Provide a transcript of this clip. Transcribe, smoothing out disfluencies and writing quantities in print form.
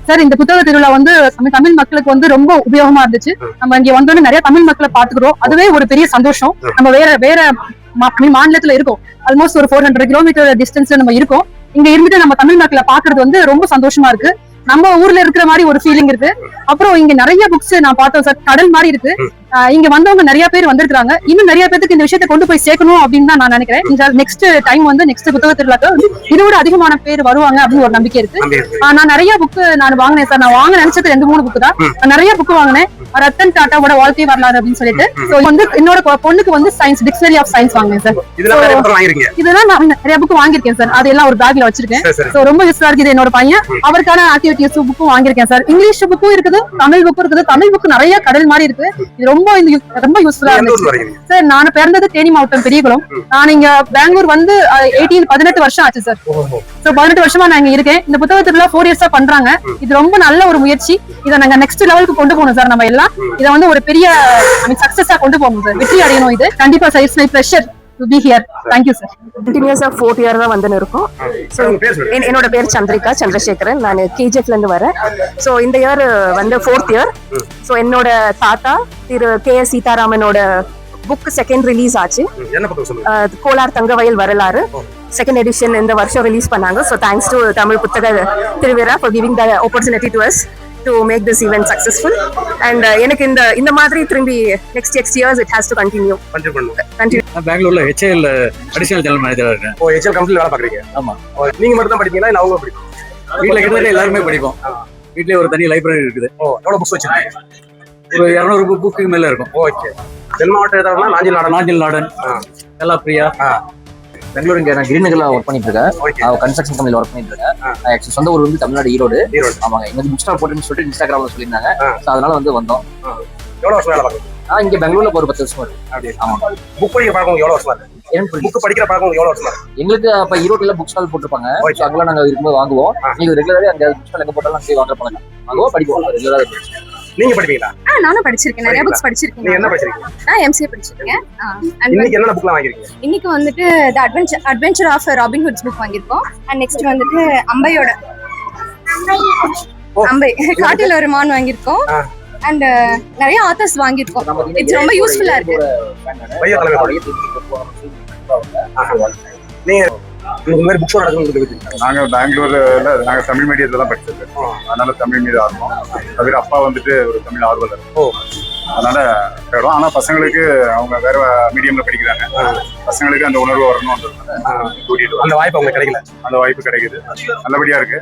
Sir இந்த புத்தக திருவிழா வந்து தமிழ் மக்களுக்கு வந்து ரொம்ப உபயோகமா இருந்துச்சு. நம்ம இங்க வந்தோன்னு நிறைய தமிழ் மக்களை பாத்துக்கிறோம். அதுவே ஒரு பெரிய சந்தோஷம். நம்ம வேற மாநிலத்துல இருக்கோம். ஆல்மோஸ்ட் ஒரு 400 கிலோமீட்டர் டிஸ்டன்ஸ்ல நம்ம இருக்கோம். இங்க இருந்துட்டு நம்ம தமிழ் மக்களை பாக்குறது வந்து ரொம்ப சந்தோஷமா இருக்கு. நம்ம ஊர்ல இருக்கிற மாதிரி ஒரு ஃபீலிங் இருக்கு. அப்புறம் இங்க நிறைய புக்ஸ் நான் பார்த்தோம் சார். கடல் மாதிரி இருக்கு. இங்க வந்தவங்க நிறைய பேர் வந்திருக்காங்க. இன்னும் நிறைய பேருக்கு இந்த விஷயத்தை கொண்டு போய் சேர்க்கணும் அப்படின்னு தான் நான் நினைக்கிறேன். இந்த நெக்ஸ்ட் டைம் வந்து நெக்ஸ்ட் புத்தக திருவிழாக்கு வந்து இதோட அதிகமான பேர் வருவாங்க அப்படின்னு ஒரு நம்பிக்கை இருக்கு. நான் நிறைய புக்கு நான் வாங்கினேன் சார். நான் வாங்க நினைச்சது 2-3 புக்கு தான். நான் நிறைய புக்கு வாங்கினேன். ரத்தன் டாட்டாவோட வாழ்க்கை வரலாறு அப்படின்னு சொல்லிட்டு வந்து என்னோட பொண்ணுக்கு வந்து சயின்ஸ் டிக்ஷனரி ஆஃப் சயின்ஸ் வாங்கினேன் சார். இதெல்லாம் நான் நிறைய புக்கு வாங்கியிருக்கேன் சார். அதெல்லாம் ஒரு பேக்ல வச்சிருக்கேன். ரொம்ப யூஸ்ஃபுல்லா இருக்குது. என்னோட பையன் அவருக்கான ஆக்டிவிட்டிஸ் புக்கும் வாங்கியிருக்கேன் சார். இங்கிலீஷ் புக்கும் இருக்குது, தமிழ் புக்கும் இருக்குது. தமிழ் புக்கு நிறைய கடல் மாதிரி இருக்கு. ரொம்ப யூஸ்ஃபுல்லா இருந்துச்சு சார். நான் பிறந்தது தேனி மாவட்டம் பெரியகுளம். நான் இங்க பெங்களூர் வந்து 18 வருஷம் ஆச்சு சார். 18 வருஷமா நான் இங்க இருக்கேன். இந்த புத்தக திருவிழா 4 இயர்ஸா பண்றாங்க. இது ரொம்ப நல்ல ஒரு முயற்சி. இதை நாங்க நெக்ஸ்ட் லெவலுக்கு கொண்டு போகணும் சார். நம்ம எல்லாம் இதை வந்து ஒரு பெரிய சக்சஸா கொண்டு போகணும் சார். வெற்றி அடையணும். இது கண்டிப்பா sir. It's my pleasure to be here. Thank you sir. கண்டினியூஸா 4th இயர் தான் வந்து இருக்கோம். என்னோட பேர் சந்திரிகா சந்திரசேகரன். நான் கேஜிஎஃப்ல இருந்து வரேன். ஸோ இந்த இயர் வந்து 4th இயர். ஸோ என்னோட தாத்தா திரு கே.எஸ். சீதாராமனோட புக் செகண்ட் ரிலீஸ் ஆச்சு. கோலார் தங்கவயல் வரலாறு செகண்ட் எடிஷன் இந்த வருஷம் ரிலீஸ் பண்ணாங்க. ஸோ தேங்க்ஸ் டு தமிழ் புத்தக திருவிழா for giving the opportunity to us to make this event successful. And எனக்கு இந்த மாதிரி திரும்பி next years it has to continue. நான் பெங்களூர்ல HL அடிஷனல் ஜெனரல் மேனேஜரா இருக்கேன். HL கம்பெனில வேலை பாக்குறீங்க? ஆமா. நீங்க மட்டும் தான் படிப்பீங்களா இல்ல அவங்க படிப்பீங்களா? வீட்ல கிட்டத்தட்ட எல்லாரும் படிப்போம். வீட்லயே ஒரு தனி லைப்ரரி இருக்குது. எவ்வளவு புக்ஸ் வச்சிருக்கீங்க? ஒரு 200 புக்கு மேல இருக்கும். ஓகே. தென் மாவட்டம் ஏதாவது நாஞ்சில் நாடன் எல்லா பிரியா. பெங்களூர் இங்க நான் கிரீநகர்ல ஒர்க் பண்ணிட்டு இருக்கேன். கன்ஸ்ட்ரக்ஷன் கம்பெனில ஒர்க் பண்ணிட்டு இருக்கேன். ஆக்சுவலி சொந்த ஊர் வந்து தமிழ்நாடு ஈரோடு. ஆமாங்க. இங்க புக் ஸ்டால் போட்டுன்னு சொல்லிட்டு இன்ஸ்டாகிராம்ல சொல்லியிருந்தாங்க. அதனால வந்து வந்தோம். எவ்வளவு வருஷம் வேலை பாக்குறீங்க? இங்க பெங்களூர்ல ஒரு 10 வருஷமா இருக்கு. ஆமா. புக் படிக்கிற பழக்கம் எவ்வளவு வருஷமா இருக்கு? புக் படிக்கிற பழக்கம் எவ்வளவு வருஷமா இருக்கு? எங்களுக்கு அப்ப ஈரோட்ல புக் ஸ்டால் போட்டுருப்பாங்க. அங்கெல்லாம் நாங்க இருக்கும்போது வாங்குவோம். நீங்க ரெகுலரா அங்க புக் ஸ்டால் எங்க போட்டாலும் அங்கே வாங்குற பழக்கம். வாங்குவோம், படிப்போம் ரெகுலரா. நீங்க படிப்பீங்களா? நானும் படிச்சிருக்கேன். நிறைய புக்ஸ் படிச்சிருக்கேன். நீங்க என்ன படிச்சிருக்கீங்க? நான் MCA படிச்சிருக்கேன். இன்னைக்கு என்ன புக்லாம் வாங்கிருக்கீங்க? இன்னைக்கு வந்துட்டு the adventure of Robin Hood's book வாங்கிருக்கோம். அண்ட் நெக்ஸ்ட் வந்துட்டு அம்பையோட அம்பை காட்டில் ஒரு மான் வாங்கிருக்கோம். அண்ட் நிறைய ஆத்தர்ஸ் வாங்கிருக்கோம். இது ரொம்ப யூஸ்ஃபுல்லா இருக்கு. நீங்க புக்ஸ் நடக்குது. நாங்க பெங்களூர்ல நாங்க தமிழ் மீடியத்துல தான் படிச்சிருக்கோம். அதனால தமிழ் மீது ஆர்வம். தவிர அப்பா வந்துட்டு ஒரு தமிழ் ஆர்வலர். அதனால போயிடும். ஆனா பசங்களுக்கு அவங்க வேற மீடியம்ல படிக்கிறாங்க. பசங்களுக்கு அந்த உணர்வு வரணும். அந்த வாய்ப்பு அவங்களுக்கு கிடைக்கல. அந்த வாய்ப்பு கிடைக்குது. நல்லபடியா இருக்கு.